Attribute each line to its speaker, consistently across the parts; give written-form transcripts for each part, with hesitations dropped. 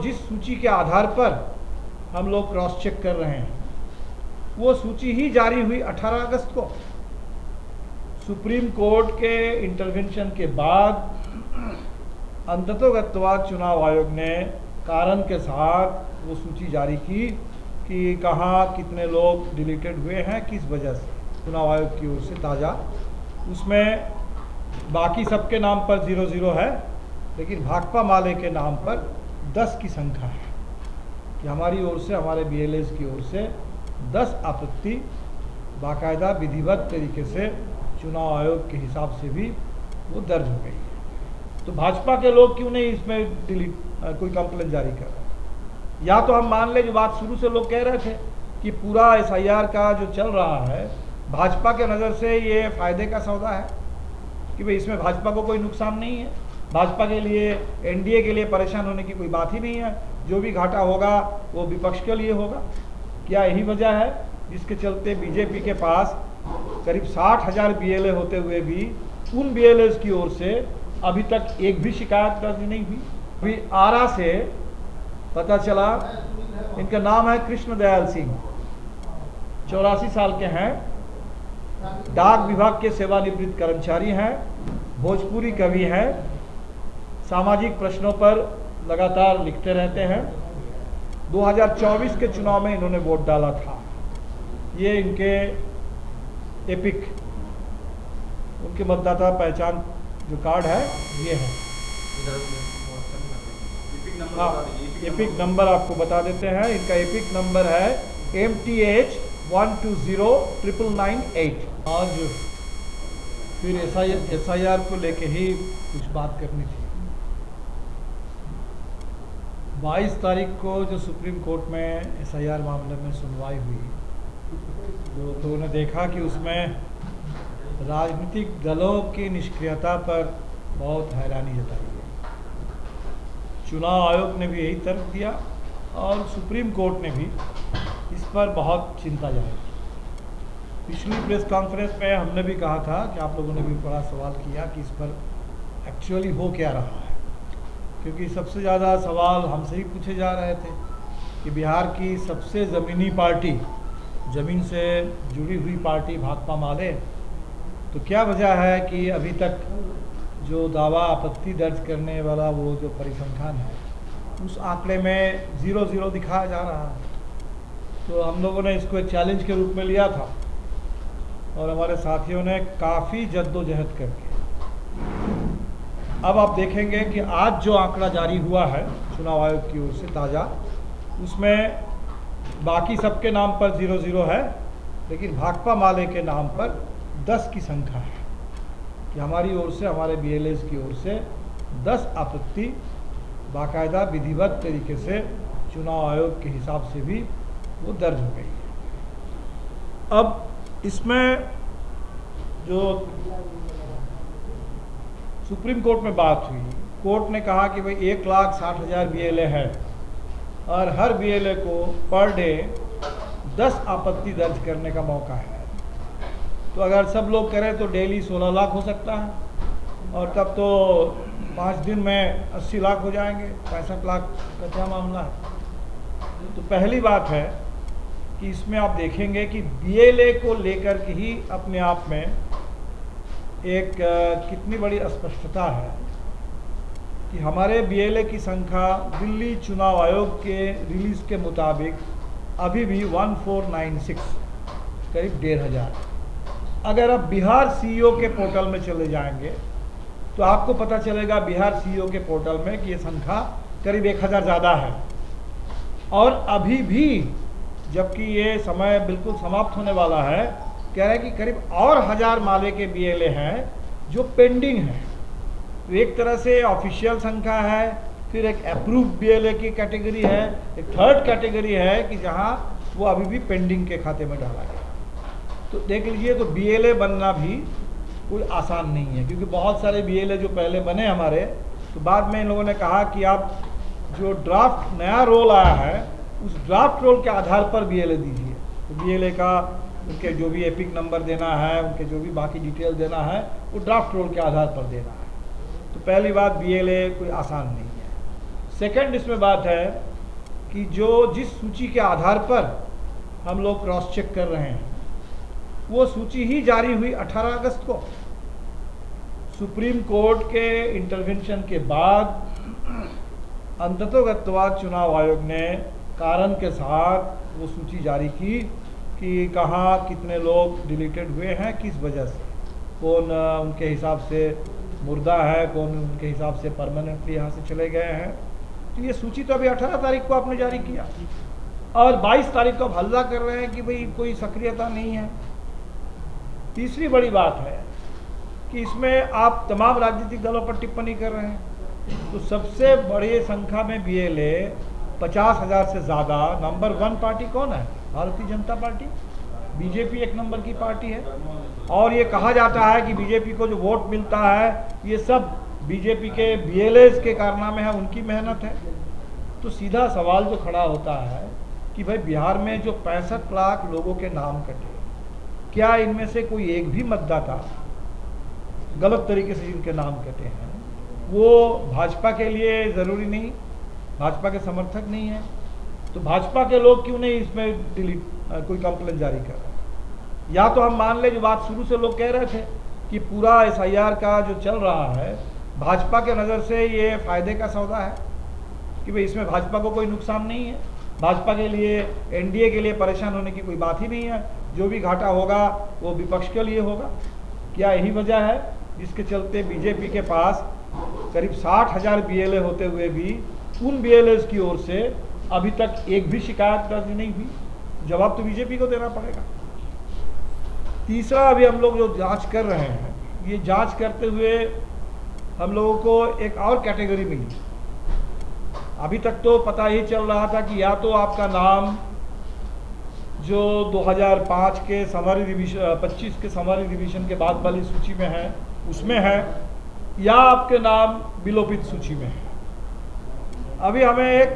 Speaker 1: जिस सूची के आधार पर हम लोग क्रॉस चेक कर रहे हैं वो सूची ही जारी हुई 18 अगस्त को। सुप्रीम कोर्ट के इंटरवेंशन के बाद अंततोगत्वा चुनाव आयोग ने कारण के साथ वो सूची जारी की कि कहाँ कितने लोग डिलीटेड हुए हैं, किस वजह से। चुनाव आयोग की ओर से ताज़ा उसमें बाकी सबके नाम पर 00 है, लेकिन भाकपा माले के नाम पर 10 की संख्या है कि हमारी ओर से, हमारे BLAs की ओर से 10 आपत्ति बाकायदा विधिवत तरीके से चुनाव आयोग के हिसाब से भी वो दर्ज हो गई है। तो भाजपा के लोग क्यों नहीं इसमें कोई कंप्लेन जारी कर रहे? या तो हम मान ले जो बात शुरू से लोग कह रहे थे कि पूरा SIR का जो चल रहा है भाजपा के नज़र से ये फायदे का सौदा है कि भाई इसमें भाजपा को कोई नुकसान नहीं है, भाजपा के लिए, NDA के लिए परेशान होने की कोई बात ही नहीं है, जो भी घाटा होगा वो विपक्ष के लिए होगा। क्या यही वजह है जिसके चलते बीजेपी के पास करीब 60,000 BLA होते हुए भी उन BLAs की ओर से अभी तक एक भी शिकायत दर्ज नहीं हुई? अभी आरा से पता चला, इनका नाम है कृष्ण दयाल सिंह, 84 साल के हैं, डाक विभाग के सेवानिवृत्त कर्मचारी हैं, भोजपुरी कवि हैं, सामाजिक प्रश्नों पर लगातार लिखते रहते हैं। 2024 के चुनाव में इन्होंने वोट डाला था। ये इनके एपिक, उनके मतदाता पहचान जो कार्ड है ये है। हाँ, एपिक नंबर आपको बता देते हैं। इनका एपिक नंबर है MTH 120998। आज फिर SIR को लेके ही कुछ बात करनी थी। 22 तारीख को जो सुप्रीम कोर्ट में SIR मामले में सुनवाई हुई तो उन्होंने देखा कि उसमें राजनीतिक दलों की निष्क्रियता पर बहुत हैरानी जताई है। चुनाव आयोग ने भी यही तर्क दिया और सुप्रीम कोर्ट ने भी इस पर बहुत चिंता जाहिर की। पिछली प्रेस कॉन्फ्रेंस में हमने भी कहा था कि आप लोगों ने भी बड़ा सवाल किया कि इस पर एक्चुअली हो क्या रहा है, क्योंकि सबसे ज़्यादा सवाल हमसे ही पूछे जा रहे थे कि बिहार की सबसे ज़मीनी पार्टी, ज़मीन से जुड़ी हुई पार्टी भाकपा माले, तो क्या वजह है कि अभी तक जो दावा आपत्ति दर्ज करने वाला वो जो परिसंख्यान है उस आंकड़े में 00 दिखाया जा रहा है। तो हम लोगों ने इसको एक चैलेंज के रूप में लिया था और हमारे साथियों ने काफ़ी जद्दोजहद करके अब आप देखेंगे कि आज जो आंकड़ा जारी हुआ है चुनाव आयोग की ओर से ताज़ा, उसमें बाकी सबके नाम पर 00 है, लेकिन भाकपा माले के नाम पर 10 की संख्या है कि हमारी ओर से, हमारे BLAs की ओर से 10 आपत्ति बाकायदा विधिवत तरीके से चुनाव आयोग के हिसाब से भी वो दर्ज हो गई है। अब इसमें जो सुप्रीम कोर्ट में बात हुई, कोर्ट ने कहा कि भाई 1,60,000 BLA है और हर BLA को पर डे 10 आपत्ति दर्ज करने का मौका है। तो अगर सब लोग करें तो डेली 16 लाख हो सकता है और तब तो 5 दिन में 80 लाख हो जाएंगे। 65 लाख का क्या मामला है? तो पहली बात है कि इसमें आप देखेंगे कि BLA को लेकर के ही अपने आप में एक कितनी बड़ी अस्पष्टता है कि हमारे BLA की संख्या दिल्ली चुनाव आयोग के रिलीज़ के मुताबिक अभी भी 1496, करीब 1,500। अगर आप बिहार CEO के पोर्टल में चले जाएंगे तो आपको पता चलेगा बिहार CEO के पोर्टल में कि ये संख्या करीब 1,000 ज़्यादा है। और अभी भी, जबकि ये समय बिल्कुल समाप्त होने वाला है, कह रहे हैं कि करीब और 1000 माले के BLA हैं जो पेंडिंग हैं। तो एक तरह से ऑफिशियल संख्या है, फिर एक अप्रूव BLA की कैटेगरी है, एक थर्ड कैटेगरी है कि जहां वो अभी भी पेंडिंग के खाते में डाला गया। तो देख लीजिए, तो BLA बनना भी कोई आसान नहीं है, क्योंकि बहुत सारे BLA जो पहले बने हमारे, तो बाद में इन लोगों ने कहा कि आप जो ड्राफ्ट नया रोल आया है उस ड्राफ्ट रोल के आधार पर BLA दीजिए। तो BLA का उनके जो भी एपिक नंबर देना है, उनके जो भी बाकी डिटेल देना है, वो ड्राफ्ट रोल के आधार पर देना है। तो पहली बात, BLA कोई आसान नहीं है। सेकंड इसमें बात है कि जो जिस सूची के आधार पर हम लोग क्रॉस चेक कर रहे हैं वो सूची ही जारी हुई 18 अगस्त को। सुप्रीम कोर्ट के इंटरवेंशन के बाद अंततोगत्वा चुनाव आयोग ने कारण के साथ वो सूची जारी की कि कहाँ कितने लोग डिलीटेड हुए हैं, किस वजह से, कौन उनके हिसाब से मुर्दा है, कौन उनके हिसाब से परमानेंटली यहाँ से चले गए हैं। तो ये सूची तो अभी 18 तारीख को आपने जारी किया और 22 तारीख को आप हल्ला कर रहे हैं कि भाई कोई सक्रियता नहीं है। तीसरी बड़ी बात है कि इसमें आप तमाम राजनीतिक दलों पर टिप्पणी कर रहे हैं। तो सबसे बड़ी संख्या में बीएलए 50,000 से ज़्यादा, नंबर 1 पार्टी कौन है? भारतीय जनता पार्टी। बीजेपी एक नंबर की पार्टी है और ये कहा जाता है कि बीजेपी को जो वोट मिलता है ये सब बीजेपी के बीएलएस के कारनामे है, उनकी मेहनत है। तो सीधा सवाल जो खड़ा होता है कि भाई बिहार में जो 65 लाख लोगों के नाम कटे, क्या इनमें से कोई एक भी मतदाता गलत तरीके से जिनके नाम कटे हैं वो भाजपा के लिए ज़रूरी नहीं, भाजपा के समर्थक नहीं है? तो भाजपा के लोग क्यों नहीं इसमें कोई कंप्लेंट जारी कर रहे हैं? या तो हम मान ले जो बात शुरू से लोग कह रहे थे कि पूरा एसआईआर का जो चल रहा है भाजपा के नज़र से ये फायदे का सौदा है कि भाई इसमें भाजपा को कोई नुकसान नहीं है, भाजपा के लिए, एनडीए के लिए परेशान होने की कोई बात ही नहीं है, जो भी घाटा होगा वो विपक्ष के लिए होगा। क्या यही वजह है जिसके चलते बीजेपी के पास करीब 60,000 बीएलए होते हुए भी उन बीएलएस की ओर से अभी तक एक भी शिकायत दर्ज नहीं हुई? जवाब तो बीजेपी को देना पड़ेगा। तीसरा, अभी हम लोग जो जांच कर रहे हैं, ये जांच करते हुए हम लोगों को एक और कैटेगरी मिली। अभी तक तो पता ही चल रहा था कि या तो आपका नाम जो 2005 के समरी रिविजन 25 के समरी रिविजन के बाद वाली सूची में है उसमें है, या आपके नाम विलोपित सूची में है। अभी हमें एक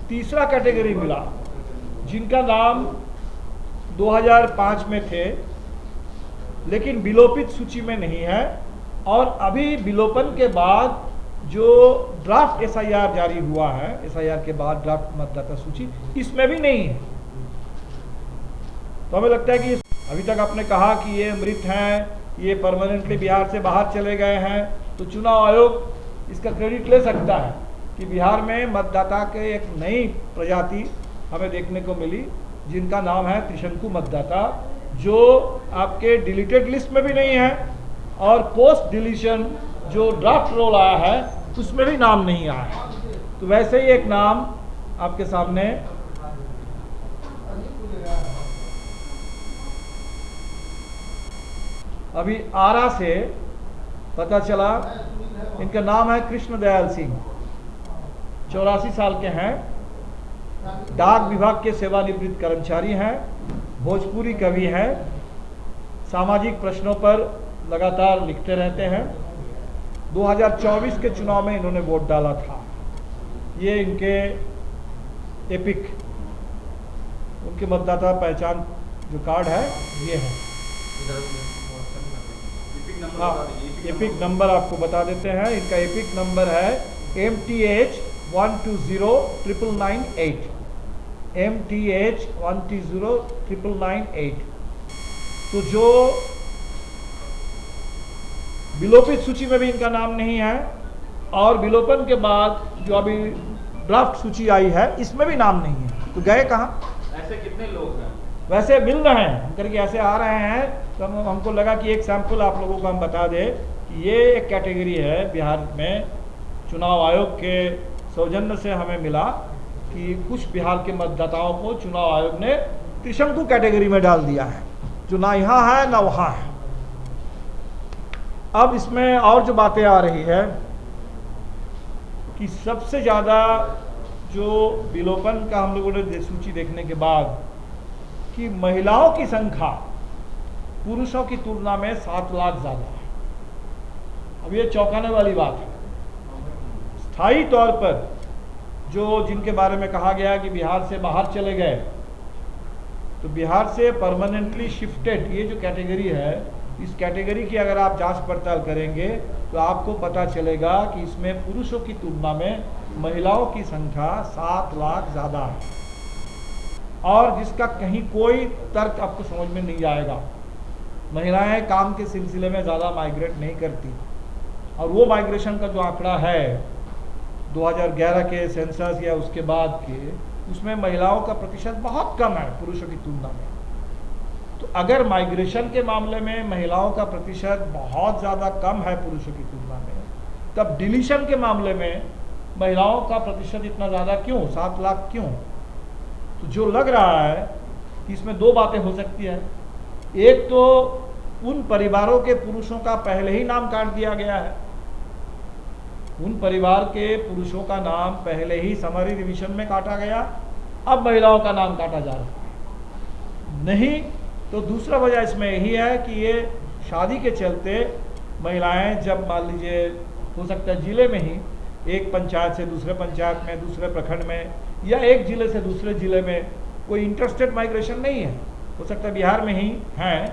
Speaker 1: तीसरा कैटेगरी मिला जिनका नाम 2005 में थे लेकिन विलोपित सूची में नहीं है, और अभी विलोपन के बाद जो ड्राफ्ट एसआईआर जारी हुआ है, एसआईआर के बाद ड्राफ्ट मतदाता सूची, इसमें भी नहीं है। तो हमें लगता है कि अभी तक आपने कहा कि ये मृत हैं, ये परमानेंटली बिहार से बाहर चले गए हैं, तो चुनाव आयोग इसका क्रेडिट ले सकता है कि बिहार में मतदाता के एक नई प्रजाति हमें देखने को मिली जिनका नाम है त्रिशंकु मतदाता, जो आपके डिलीटेड लिस्ट में भी नहीं है और पोस्ट डिलीशन जो ड्राफ्ट रोल आया है उसमें भी नाम नहीं आया है। तो वैसे ही एक नाम आपके सामने अभी आरा से पता चला, इनका नाम है कृष्ण दयाल सिंह, 84 साल के हैं, डाक विभाग के सेवानिवृत्त कर्मचारी हैं, भोजपुरी कवि हैं, सामाजिक प्रश्नों पर लगातार लिखते रहते हैं। 2024 के चुनाव में इन्होंने वोट डाला था। ये इनके एपिक, उनके मतदाता पहचान जो कार्ड है ये है। हाँ, एपिक नंबर आपको बता देते हैं। इनका एपिक नंबर है MTH 1209998, MTH 1209998। तो जो विलोपित सूची में भी इनका नाम नहीं है और विलोपन के बाद जो अभी ड्राफ्ट सूची आई है इसमें भी नाम नहीं है। तो गए कहाँ?
Speaker 2: ऐसे कितने लोग हैं?
Speaker 1: वैसे मिल रहे हैं, हम करके ऐसे आ रहे हैं, तो हमको लगा कि एक सैंपल आप लोगों को हम बता दें कि ये एक कैटेगरी है बिहार में। चुनाव आयोग के सौजन्य से हमें मिला कि कुछ बिहार के मतदाताओं को चुनाव आयोग ने त्रिशंकु कैटेगरी में डाल दिया है, जो ना यहाँ है ना वहाँ है। अब इसमें और जो बातें आ रही है कि सबसे ज़्यादा जो विलोपन का हम लोगों ने सूची देखने के बाद कि महिलाओं की संख्या पुरुषों की तुलना में 7 लाख ज़्यादा है। अब ये चौंकाने वाली बात है। स्थायी तौर पर जो जिनके बारे में कहा गया कि बिहार से बाहर चले गए, तो बिहार से परमानेंटली शिफ्टेड ये जो कैटेगरी है इस कैटेगरी की अगर आप जांच पड़ताल करेंगे तो आपको पता चलेगा कि इसमें पुरुषों की तुलना में महिलाओं की संख्या 7 लाख ज़्यादा है, और जिसका कहीं कोई तर्क आपको समझ में नहीं आएगा। महिलाएं काम के सिलसिले में ज़्यादा माइग्रेट नहीं करती, और वो माइग्रेशन का जो आंकड़ा है 2011 के सेंसस या उसके बाद के, उसमें महिलाओं का प्रतिशत बहुत कम है पुरुषों की तुलना में। तो अगर माइग्रेशन के मामले में महिलाओं का प्रतिशत बहुत ज़्यादा कम है पुरुषों की तुलना में, तब डिलीशन के मामले में महिलाओं का प्रतिशत इतना ज़्यादा क्यों, 7 लाख क्यों? तो जो लग रहा है कि इसमें दो बातें हो सकती है। एक तो उन परिवारों के पुरुषों का पहले ही नाम काट दिया गया है, उन परिवार के पुरुषों का नाम पहले ही समरी रिविजन में काटा गया, अब महिलाओं का नाम काटा जा रहा है। नहीं तो दूसरा वजह इसमें यही है कि ये शादी के चलते महिलाएं जब मान लीजिए हो सकता है जिले में ही, एक पंचायत से दूसरे पंचायत में, दूसरे प्रखंड में, या एक जिले से दूसरे जिले में, कोई इंटरस्टेट माइग्रेशन नहीं है, हो सकता है बिहार में ही हैं,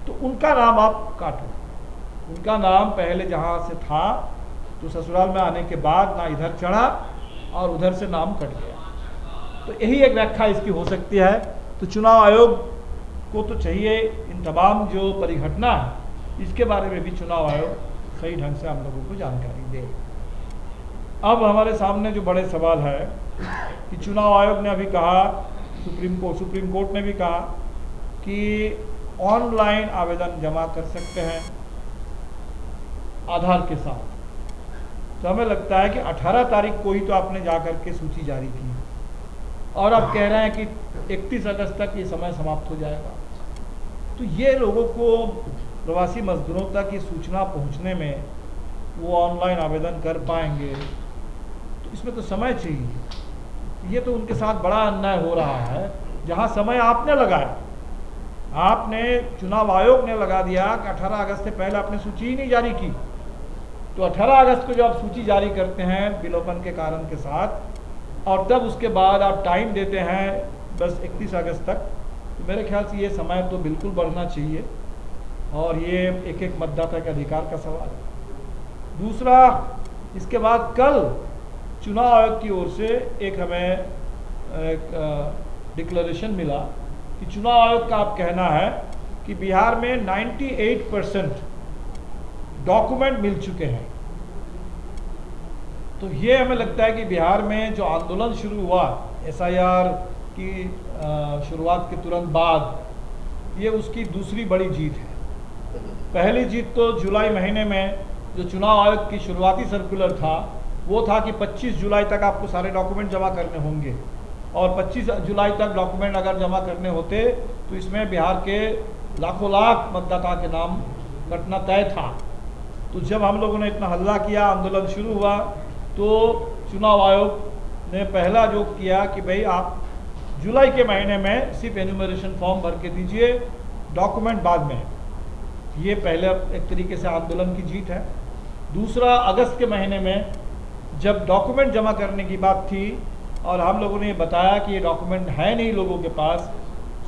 Speaker 1: तो उनका नाम आप काटो। उनका नाम पहले जहाँ से था तो ससुराल में आने के बाद ना इधर चढ़ा और उधर से नाम कट गया। तो यही एक व्याख्या इसकी हो सकती है। तो चुनाव आयोग को तो चाहिए इन तमाम जो परिघटना है इसके बारे में भी चुनाव आयोग सही ढंग से हम लोगों को जानकारी दे। अब हमारे सामने जो बड़े सवाल है कि चुनाव आयोग ने अभी कहा, सुप्रीम कोर्ट ने भी कहा कि ऑनलाइन आवेदन जमा कर सकते हैं आधार के साथ। तो हमें लगता है कि 18 तारीख को ही तो आपने जा कर के सूची जारी की, और आप कह रहे हैं कि 31 अगस्त तक ये समय समाप्त हो जाएगा। तो ये लोगों को, प्रवासी मजदूरों तक ये सूचना पहुंचने में वो ऑनलाइन आवेदन कर पाएंगे, तो इसमें तो समय चाहिए। ये तो उनके साथ बड़ा अन्याय हो रहा है। जहां समय आपने लगाया, आपने, चुनाव आयोग ने लगा दिया कि 18 अगस्त से पहले आपने सूची ही नहीं जारी की, तो 18 अगस्त को जब आप सूची जारी करते हैं विलोपन के कारण के साथ, और तब उसके बाद आप टाइम देते हैं बस 31 अगस्त तक, तो मेरे ख्याल से ये समय तो बिल्कुल बढ़ना चाहिए, और ये एक एक मतदाता के अधिकार का सवाल है। दूसरा, इसके बाद कल चुनाव आयोग की ओर से एक हमें डिक्लेरेशन मिला कि चुनाव आयोग का आप कहना है कि बिहार में 98% डॉक्यूमेंट मिल चुके हैं। तो ये हमें लगता है कि बिहार में जो आंदोलन शुरू हुआ SIR की शुरुआत के तुरंत बाद, ये उसकी दूसरी बड़ी जीत है। पहली जीत तो जुलाई महीने में जो चुनाव आयोग की शुरुआती सर्कुलर था, वो था कि 25 जुलाई तक आपको सारे डॉक्यूमेंट जमा करने होंगे, और 25 जुलाई तक डॉक्यूमेंट अगर जमा करने होते तो इसमें बिहार के लाखों लाख मतदाता के नाम कटना तय था। तो जब हम लोगों ने इतना हल्ला किया, आंदोलन शुरू हुआ, तो चुनाव आयोग ने पहला जो किया कि भाई आप जुलाई के महीने में सिर्फ एन्यूमरेशन फॉर्म भर के दीजिए, डॉक्यूमेंट बाद में। ये पहले एक तरीके से आंदोलन की जीत है। दूसरा, अगस्त के महीने में जब डॉक्यूमेंट जमा करने की बात थी और हम लोगों ने बताया कि ये डॉक्यूमेंट है नहीं लोगों के पास,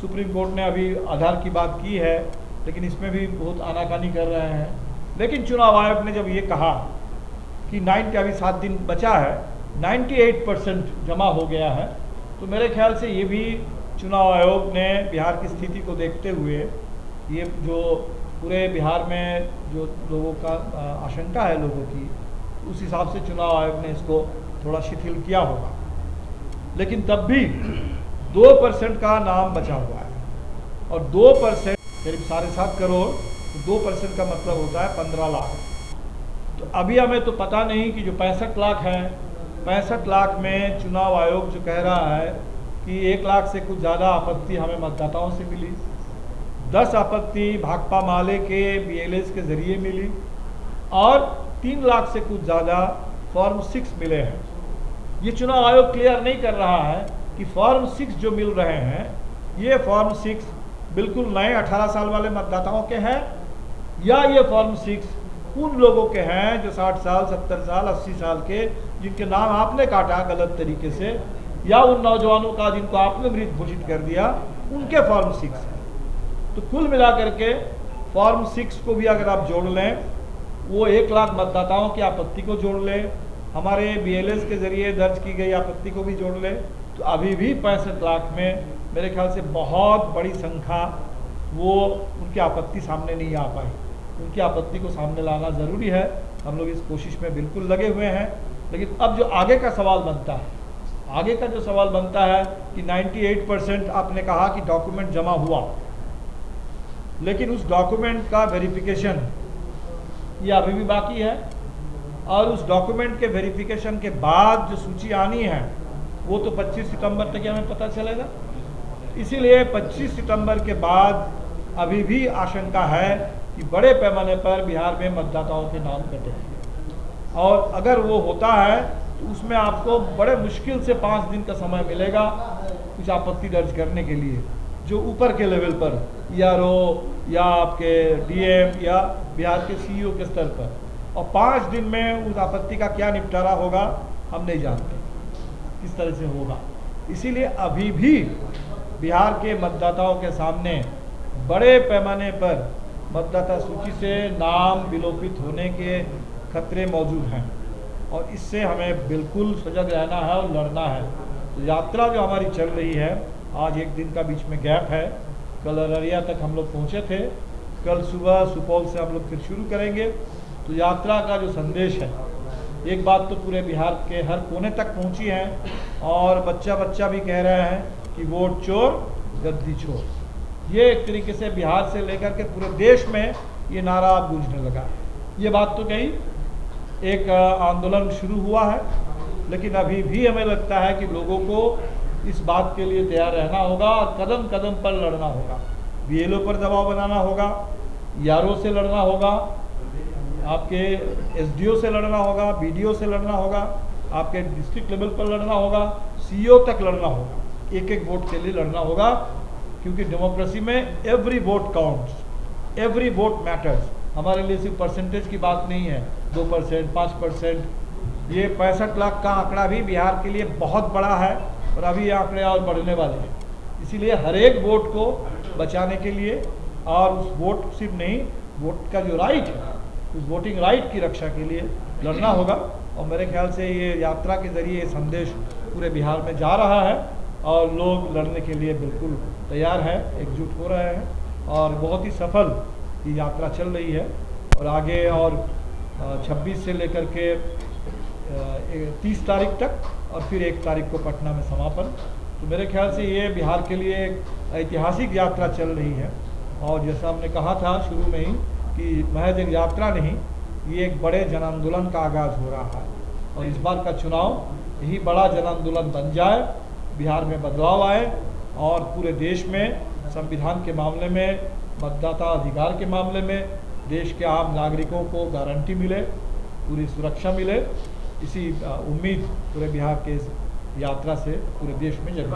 Speaker 1: सुप्रीम कोर्ट ने अभी आधार की बात की है, लेकिन इसमें भी बहुत आनाकानी कर रहे हैं। लेकिन चुनाव आयोग ने जब ये कहा कि 9 के अभी 7 दिन बचा है, 98% जमा हो गया है, तो मेरे ख्याल से ये भी चुनाव आयोग ने बिहार की स्थिति को देखते हुए, ये जो पूरे बिहार में जो लोगों का आशंका है लोगों की, उस हिसाब से चुनाव आयोग ने इसको थोड़ा शिथिल किया होगा। लेकिन तब भी 2% का नाम बचा हुआ है, और 2% करीब 7.5 करोड़, तो 2% का मतलब होता है 15 लाख। तो अभी हमें तो पता नहीं कि जो 65 लाख हैं, 65 लाख में चुनाव आयोग जो कह रहा है कि 1 लाख से कुछ ज़्यादा आपत्ति हमें मतदाताओं से मिली, 10 आपत्ति भाकपा माले के BLS के ज़रिए मिली, और 3 लाख से कुछ ज़्यादा फॉर्म 6 मिले हैं। ये चुनाव आयोग क्लियर नहीं कर रहा है कि फॉर्म 6 जो मिल रहे हैं, ये फॉर्म 6 बिल्कुल नए 18 साल वाले मतदाताओं के हैं, या ये फॉर्म 6 उन लोगों के हैं जो 60 साल, 70 साल, 80 साल के, जिनके नाम आपने काटा गलत तरीके से, या उन नौजवानों का जिनको आपने मृत घोषित कर दिया, उनके फॉर्म 6 है। तो कुल मिलाकर के फॉर्म 6 को भी अगर आप जोड़ लें, वो 1 लाख मतदाताओं की आपत्ति को जोड़ लें, हमारे BLS के जरिए दर्ज की गई आपत्ति को भी जोड़ लें, तो अभी भी 65 लाख में मेरे ख्याल से बहुत बड़ी संख्या वो उनकी आपत्ति सामने नहीं आ पाई। उनकी आपत्ति को सामने लाना ज़रूरी है। हम लोग इस कोशिश में बिल्कुल लगे हुए हैं। लेकिन अब जो आगे का सवाल बनता है, आगे का जो सवाल बनता है कि 98% आपने कहा कि डॉक्यूमेंट जमा हुआ, लेकिन उस डॉक्यूमेंट का वेरिफिकेशन ये अभी भी बाकी है, और उस डॉक्यूमेंट के वेरिफिकेशन के बाद जो सूची आनी है वो तो 25 सितंबर तक हमें पता चलेगा। इसीलिए 25 सितंबर के बाद अभी भी आशंका है कि बड़े पैमाने पर बिहार में मतदाताओं के नाम कटे हैं, और अगर वो होता है तो उसमें आपको बड़े मुश्किल से 5 दिन का समय मिलेगा कुछ आपत्ति दर्ज करने के लिए, जो ऊपर के लेवल पर ERO या आपके DM या बिहार के CEO के स्तर पर, और 5 दिन में उस आपत्ति का क्या निपटारा होगा हम नहीं जानते किस तरह से होगा। इसीलिए अभी भी बिहार के मतदाताओं के सामने बड़े पैमाने पर मतदाता सूची से नाम विलोपित होने के खतरे मौजूद हैं, और इससे हमें बिल्कुल सजग रहना है और लड़ना है। तो यात्रा जो हमारी चल रही है, आज 1 दिन का बीच में गैप है, कल अररिया तक हम लोग पहुँचे थे, कल सुबह सुपौल से हम लोग फिर शुरू करेंगे। तो यात्रा का जो संदेश है, एक बात तो पूरे बिहार के हर कोने तक पहुंची है, और बच्चा भी कह रहे हैं कि वोट चोर गद्दी छोर। ये एक तरीके से बिहार से लेकर के पूरे देश में ये नारा गूंजने लगा। ये बात तो कही, एक आंदोलन शुरू हुआ है, लेकिन अभी भी हमें लगता है कि लोगों को इस बात के लिए तैयार रहना होगा और कदम कदम पर लड़ना होगा। BLO पर दबाव बनाना होगा, ERO से लड़ना होगा, आपके SDO से लड़ना होगा, BDO से लड़ना होगा, आपके डिस्ट्रिक्ट लेवल पर लड़ना होगा, CO तक लड़ना होगा, एक एक वोट के लिए लड़ना होगा। क्योंकि डेमोक्रेसी में every vote counts, every vote matters. हमारे लिए सिर्फ परसेंटेज की बात नहीं है, 2%, 5%। ये 65 लाख का आंकड़ा भी बिहार के लिए बहुत बड़ा है, और अभी ये आंकड़े और बढ़ने वाले हैं। इसीलिए हर एक वोट को बचाने के लिए, और उस वोट सिर्फ नहीं, वोट का जो राइट है, उस वोटिंग राइट की रक्षा के लिए लड़ना होगा। और मेरे ख्याल से ये यात्रा के जरिए संदेश पूरे बिहार में जा रहा है, और लोग लड़ने के लिए बिल्कुल तैयार हैं, एकजुट हो रहे हैं, और बहुत ही सफल ये यात्रा चल रही है। और आगे और 26 से लेकर के 30 तारीख तक, और फिर 1 तारीख को पटना में समापन। तो मेरे ख्याल से ये बिहार के लिए एक ऐतिहासिक यात्रा चल रही है, और जैसा हमने कहा था शुरू में ही कि महज एक यात्रा नहीं, ये एक बड़े जन आंदोलन का आगाज़ हो रहा है। और इस बार का चुनाव यही बड़ा जन आंदोलन बन जाए, बिहार में बदलाव आए, और पूरे देश में संविधान के मामले में, मतदाता अधिकार के मामले में देश के आम नागरिकों को गारंटी मिले, पूरी सुरक्षा मिले। इसी उम्मीद पूरे बिहार के इस यात्रा से पूरे देश में जरूर।